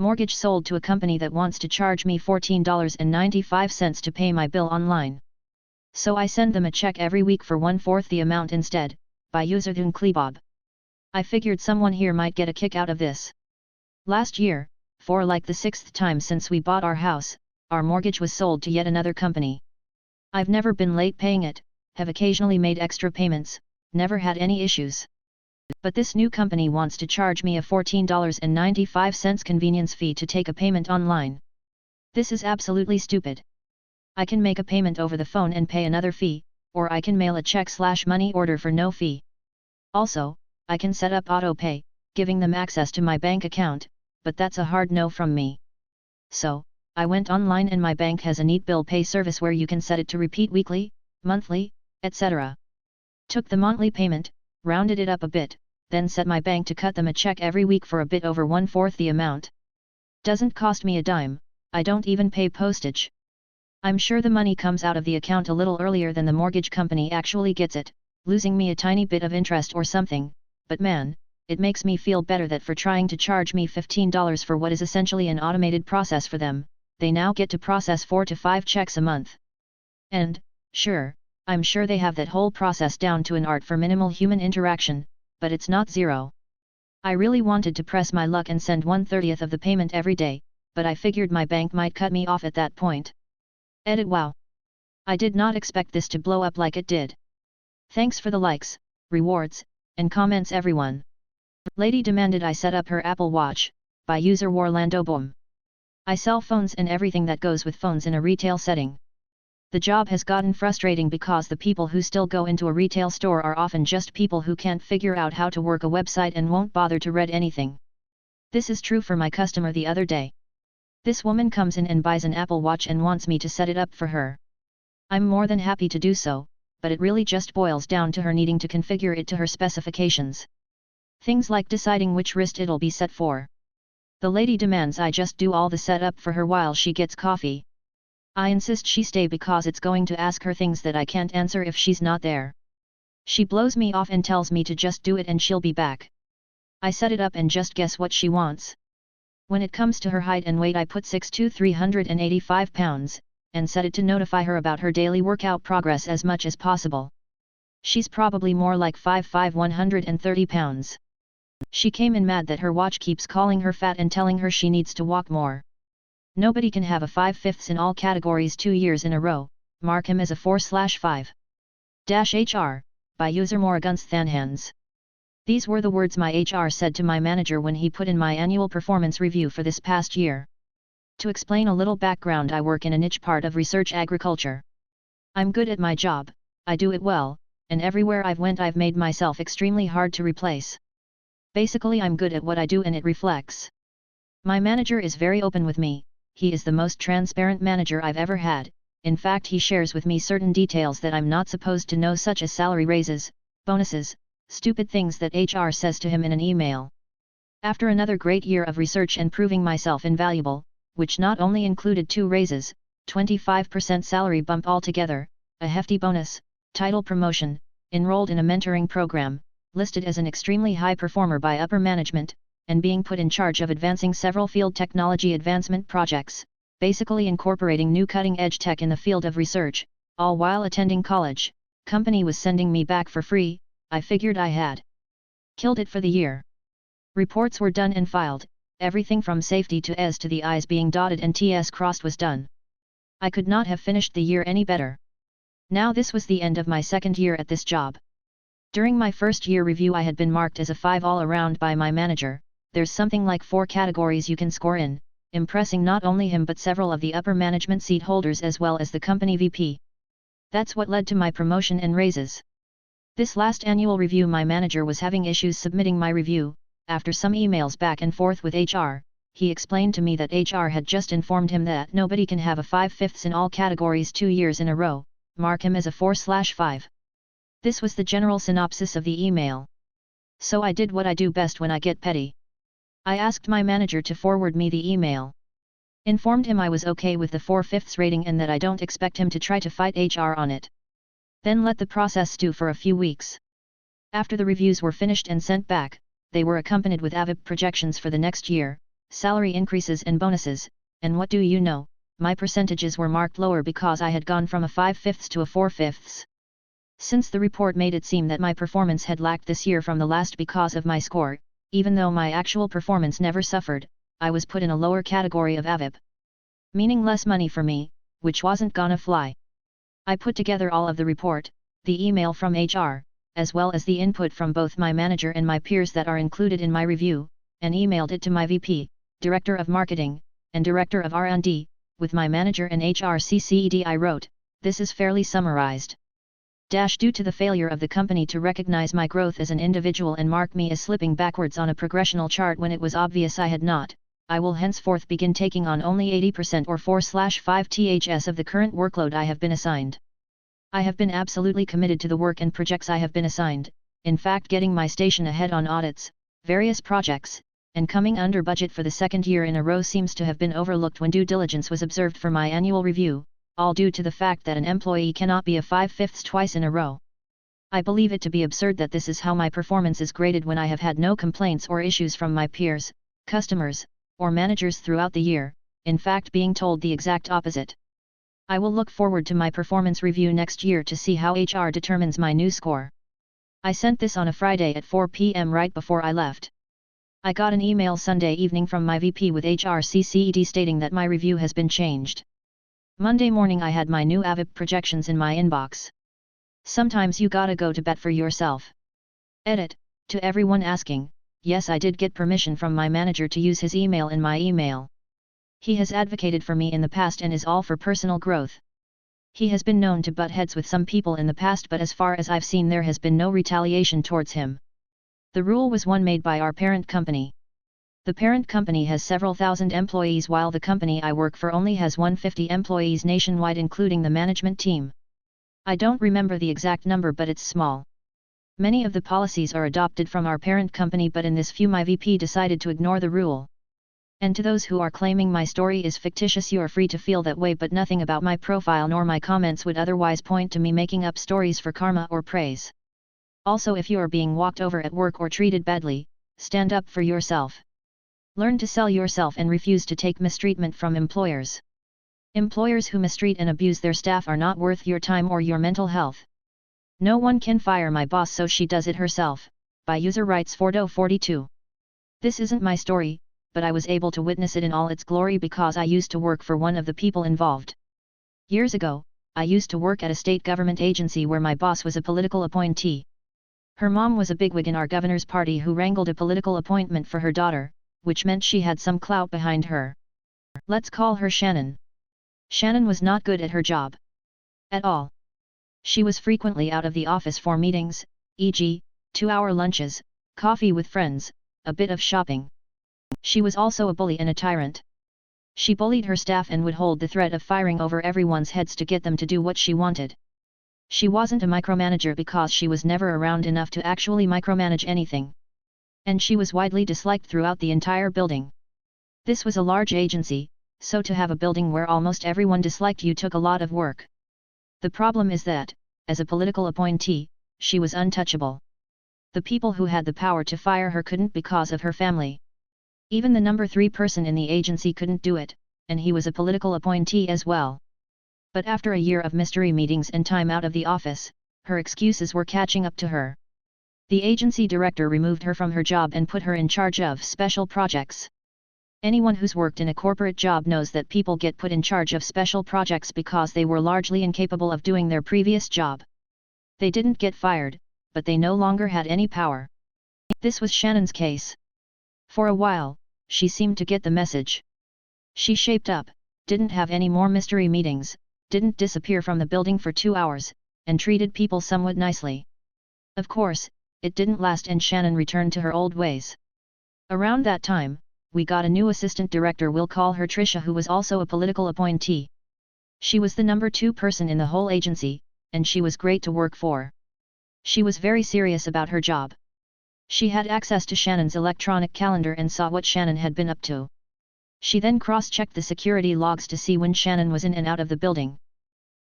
Mortgage sold to a company that wants to charge me $14.95 to pay my bill online. So I send them a check every week for 1/4 the amount instead, by user Bob. I figured someone here might get a kick out of this. Last year, for like the 6th time since we bought our house, our mortgage was sold to yet another company. I've never been late paying it, have occasionally made extra payments, never had any issues. But this new company wants to charge me a $14.95 convenience fee to take a payment online. This is absolutely stupid. I can make a payment over the phone and pay another fee, or I can mail a check/money order for no fee. Also, I can set up auto pay, giving them access to my bank account, but that's a hard no from me. So, I went online and my bank has a neat bill pay service where you can set it to repeat weekly, monthly, etc. Took the monthly payment, rounded it up a bit, then set my bank to cut them a check every week for a bit over 1/4 the amount. Doesn't cost me a dime, I don't even pay postage. I'm sure the money comes out of the account a little earlier than the mortgage company actually gets it, losing me a tiny bit of interest or something, but man, it makes me feel better that for trying to charge me $15 for what is essentially an automated process for them, they now get to process 4 to 5 checks a month. And, sure, I'm sure they have that whole process down to an art for minimal human interaction, but it's not zero. I really wanted to press my luck and send 1/30 of the payment every day, but I figured my bank might cut me off at that point. Edit wow. I did not expect this to blow up like it did. Thanks for the likes, rewards, and comments everyone. Lady demanded I set up her Apple Watch, by user Warlando Boom. I sell phones and everything that goes with phones in a retail setting. The job has gotten frustrating because the people who still go into a retail store are often just people who can't figure out how to work a website and won't bother to read anything. This is true for my customer the other day. This woman comes in and buys an Apple Watch and wants me to set it up for her. I'm more than happy to do so, but it really just boils down to her needing to configure it to her specifications. Things like deciding which wrist it'll be set for. The lady demands I just do all the setup for her while she gets coffee. I insist she stay because it's going to ask her things that I can't answer if she's not there. She blows me off and tells me to just do it and she'll be back. I set it up and just guess what she wants. When it comes to her height and weight I put 6'2" 385 pounds, and set it to notify her about her daily workout progress as much as possible. She's probably more like 5'5" 130 pounds. She came in mad that her watch keeps calling her fat and telling her she needs to walk more. Nobody can have a 5/5 in all categories 2 years in a row, mark him as a 4/5. -HR, by user Morgunsthanhans. These were the words my HR said to my manager when he put in my annual performance review for this past year. To explain a little background, I work in a niche part of research agriculture. I'm good at my job, I do it well, and everywhere I've went I've made myself extremely hard to replace. Basically I'm good at what I do and it reflects. My manager is very open with me. He is the most transparent manager I've ever had. In fact, he shares with me certain details that I'm not supposed to know, such as salary raises, bonuses, stupid things that HR says to him in an email. After another great year of research and proving myself invaluable, which not only included 2 raises, 25% salary bump altogether, a hefty bonus, title promotion, enrolled in a mentoring program, listed as an extremely high performer by upper management, and being put in charge of advancing several field technology advancement projects, basically incorporating new cutting-edge tech in the field of research, all while attending college, company was sending me back for free. I figured I had killed it for the year. Reports were done and filed, everything from safety to S to the I's being dotted and T's crossed was done. I could not have finished the year any better. Now this was the end of my second year at this job. During my first year review I had been marked as a 5 all around by my manager. There's something like 4 categories you can score in, impressing not only him but several of the upper management seat holders as well as the company VP. That's what led to my promotion and raises. This last annual review my manager was having issues submitting my review. After some emails back and forth with HR, he explained to me that HR had just informed him that nobody can have a 5/5 in all categories 2 years in a row, mark him as a 4/5. This was the general synopsis of the email. So I did what I do best when I get petty. I asked my manager to forward me the email. Informed him I was okay with the 4/5 rating and that I don't expect him to try to fight HR on it. Then let the process stew for a few weeks. After the reviews were finished and sent back, they were accompanied with AVIP projections for the next year, salary increases and bonuses, and what do you know, my percentages were marked lower because I had gone from a 5/5 to a 4/5. Since the report made it seem that my performance had lacked this year from the last because of my score, even though my actual performance never suffered, I was put in a lower category of AVIP. Meaning less money for me, which wasn't gonna fly. I put together all of the report, the email from HR, as well as the input from both my manager and my peers that are included in my review, and emailed it to my VP, Director of Marketing, and Director of R&D, with my manager and HR CC'd. I wrote, this is fairly summarized. Due to the failure of the company to recognize my growth as an individual and mark me as slipping backwards on a progressional chart when it was obvious I had not, I will henceforth begin taking on only 80% or 4/5 THS of the current workload I have been assigned. I have been absolutely committed to the work and projects I have been assigned, in fact getting my station ahead on audits, various projects, and coming under budget for the second year in a row seems to have been overlooked when due diligence was observed for my annual review, all due to the fact that an employee cannot be a 5/5 twice in a row. I believe it to be absurd that this is how my performance is graded when I have had no complaints or issues from my peers, customers, or managers throughout the year, in fact being told the exact opposite. I will look forward to my performance review next year to see how HR determines my new score. I sent this on a Friday at 4 p.m. right before I left. I got an email Sunday evening from my VP with HR CC'd stating that my review has been changed. Monday morning I had my new AVIP projections in my inbox. Sometimes you gotta go to bat for yourself. Edit, to everyone asking, yes I did get permission from my manager to use his email in my email. He has advocated for me in the past and is all for personal growth. He has been known to butt heads with some people in the past, but as far as I've seen there has been no retaliation towards him. The rule was one made by our parent company. The parent company has several thousand employees while the company I work for only has 150 employees nationwide including the management team. I don't remember the exact number but it's small. Many of the policies are adopted from our parent company but in this few my VP decided to ignore the rule. And to those who are claiming my story is fictitious, you are free to feel that way, but nothing about my profile nor my comments would otherwise point to me making up stories for karma or praise. Also, if you are being walked over at work or treated badly, stand up for yourself. Learn to sell yourself and refuse to take mistreatment from employers. Employers who mistreat and abuse their staff are not worth your time or your mental health. No one can fire my boss, so she does it herself, by user rights Fordo 42. This isn't my story, but I was able to witness it in all its glory because I used to work for one of the people involved. Years ago, I used to work at a state government agency where my boss was a political appointee. Her mom was a bigwig in our governor's party who wrangled a political appointment for her daughter, which meant she had some clout behind her. Let's call her Shannon. Shannon was not good at her job. At all. She was frequently out of the office for meetings, e.g., 2-hour lunches, coffee with friends, a bit of shopping. She was also a bully and a tyrant. She bullied her staff and would hold the threat of firing over everyone's heads to get them to do what she wanted. She wasn't a micromanager because she was never around enough to actually micromanage anything. And she was widely disliked throughout the entire building. This was a large agency, so to have a building where almost everyone disliked you took a lot of work. The problem is that, as a political appointee, she was untouchable. The people who had the power to fire her couldn't because of her family. Even the number 3 person in the agency couldn't do it, and he was a political appointee as well. But after a year of mystery meetings and time out of the office, her excuses were catching up to her. The agency director removed her from her job and put her in charge of special projects. Anyone who's worked in a corporate job knows that people get put in charge of special projects because they were largely incapable of doing their previous job. They didn't get fired, but they no longer had any power. This was Shannon's case. For a while, she seemed to get the message. She shaped up, didn't have any more mystery meetings, didn't disappear from the building for 2 hours, and treated people somewhat nicely. Of course, it didn't last and Shannon returned to her old ways. Around that time, we got a new assistant director, we'll call her Trisha, who was also a political appointee. She was the number 2 person in the whole agency, and she was great to work for. She was very serious about her job. She had access to Shannon's electronic calendar and saw what Shannon had been up to. She then cross-checked the security logs to see when Shannon was in and out of the building.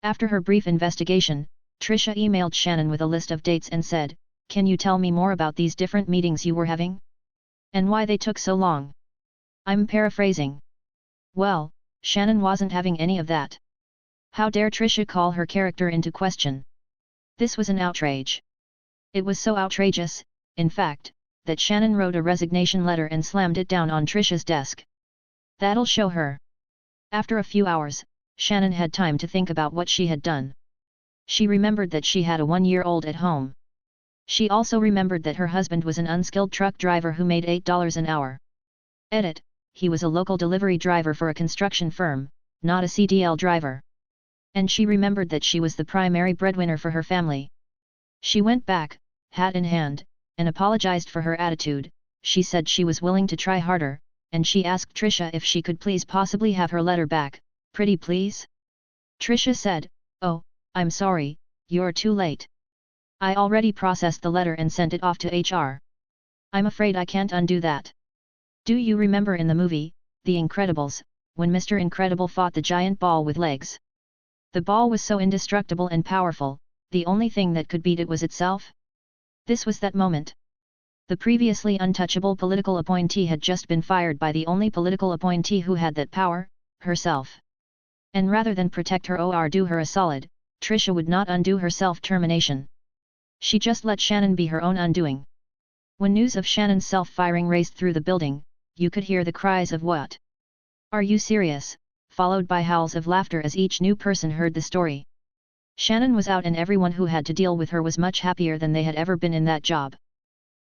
After her brief investigation, Trisha emailed Shannon with a list of dates and said, "Can you tell me more about these different meetings you were having? And why they took so long?" I'm paraphrasing. Well, Shannon wasn't having any of that. How dare Trisha call her character into question? This was an outrage. It was so outrageous, in fact, that Shannon wrote a resignation letter and slammed it down on Trisha's desk. That'll show her. After a few hours, Shannon had time to think about what she had done. She remembered that she had a 1-year-old at home. She also remembered that her husband was an unskilled truck driver who made $8 an hour. Edit, he was a local delivery driver for a construction firm, not a CDL driver. And she remembered that she was the primary breadwinner for her family. She went back, hat in hand, and apologized for her attitude. She said she was willing to try harder, and she asked Trisha if she could please possibly have her letter back, pretty please? Trisha said, "Oh, I'm sorry, you're too late. I already processed the letter and sent it off to HR. I'm afraid I can't undo that." Do you remember in the movie, The Incredibles, when Mr. Incredible fought the giant ball with legs? The ball was so indestructible and powerful, the only thing that could beat it was itself? This was that moment. The previously untouchable political appointee had just been fired by the only political appointee who had that power, herself. And rather than protect her or do her a solid, Trisha would not undo her self-termination. She just let Shannon be her own undoing. When news of Shannon's self-firing raced through the building, you could hear the cries of "What? Are you serious?" followed by howls of laughter as each new person heard the story. Shannon was out and everyone who had to deal with her was much happier than they had ever been in that job.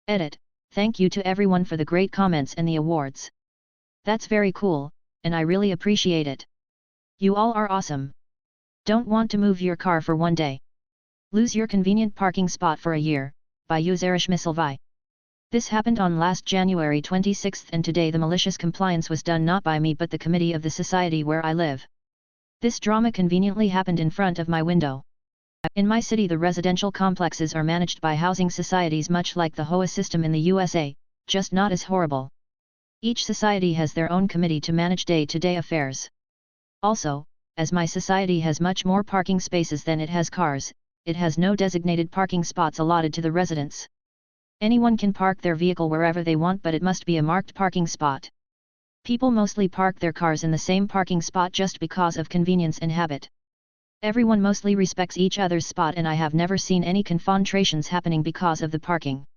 Edit, thank you to everyone for the great comments and the awards. That's very cool, and I really appreciate it. You all are awesome. Don't want to move your car for one day? Lose your convenient parking spot for a year, by Usarish Misilvi. This happened on last January 26 and today the malicious compliance was done not by me but the committee of the society where I live. This drama conveniently happened in front of my window. In my city the residential complexes are managed by housing societies much like the HOA system in the USA, just not as horrible. Each society has their own committee to manage day-to-day affairs. Also, as my society has much more parking spaces than it has cars, it has no designated parking spots allotted to the residents. Anyone can park their vehicle wherever they want but it must be a marked parking spot. People mostly park their cars in the same parking spot just because of convenience and habit. Everyone mostly respects each other's spot and I have never seen any confrontations happening because of the parking.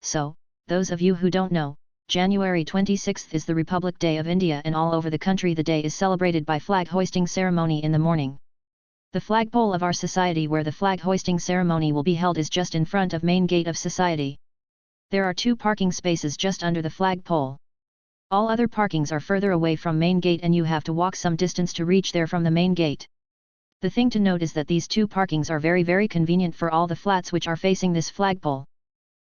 So, those of you who don't know, January 26 is the Republic Day of India and all over the country the day is celebrated by flag hoisting ceremony in the morning. The flagpole of our society where the flag hoisting ceremony will be held is just in front of main gate of society. There are 2 parking spaces just under the flagpole. All other parkings are further away from main gate and you have to walk some distance to reach there from the main gate. The thing to note is that these 2 parkings are very convenient for all the flats which are facing this flagpole.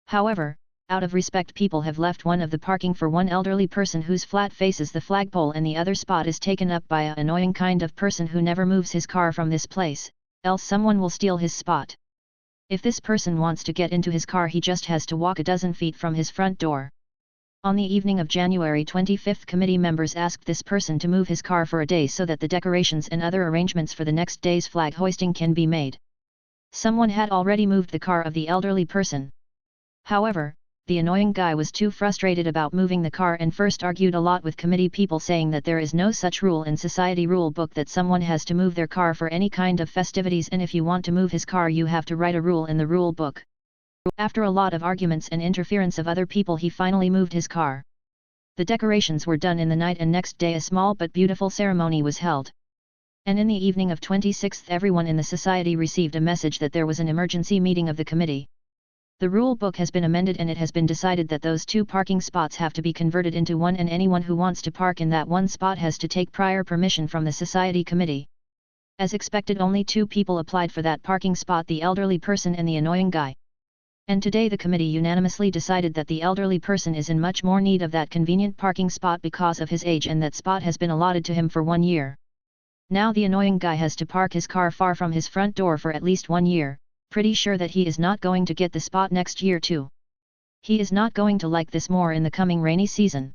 However, out of respect people have left one of the parking for one elderly person whose flat faces the flagpole and the other spot is taken up by an annoying kind of person who never moves his car from this place, else someone will steal his spot. If this person wants to get into his car he just has to walk a dozen feet from his front door. On the evening of January 25 committee members asked this person to move his car for a day so that the decorations and other arrangements for the next day's flag hoisting can be made. Someone had already moved the car of the elderly person. However, the annoying guy was too frustrated about moving the car and first argued a lot with committee people saying that there is no such rule in society rule book that someone has to move their car for any kind of festivities and if you want to move his car you have to write a rule in the rule book. After a lot of arguments and interference of other people he finally moved his car. The decorations were done in the night and next day a small but beautiful ceremony was held. And in the evening of 26th everyone in the society received a message that there was an emergency meeting of the committee. The rule book has been amended and it has been decided that those 2 parking spots have to be converted into one and anyone who wants to park in that one spot has to take prior permission from the society committee. As expected only 2 people applied for that parking spot, the elderly person and the annoying guy. And today the committee unanimously decided that the elderly person is in much more need of that convenient parking spot because of his age and that spot has been allotted to him for 1 year. Now the annoying guy has to park his car far from his front door for at least 1 year. Pretty sure that he is not going to get the spot next year too. He is not going to like this more in the coming rainy season.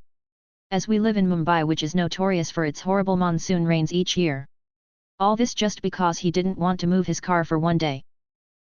As we live in Mumbai which is notorious for its horrible monsoon rains each year. All this just because he didn't want to move his car for one day.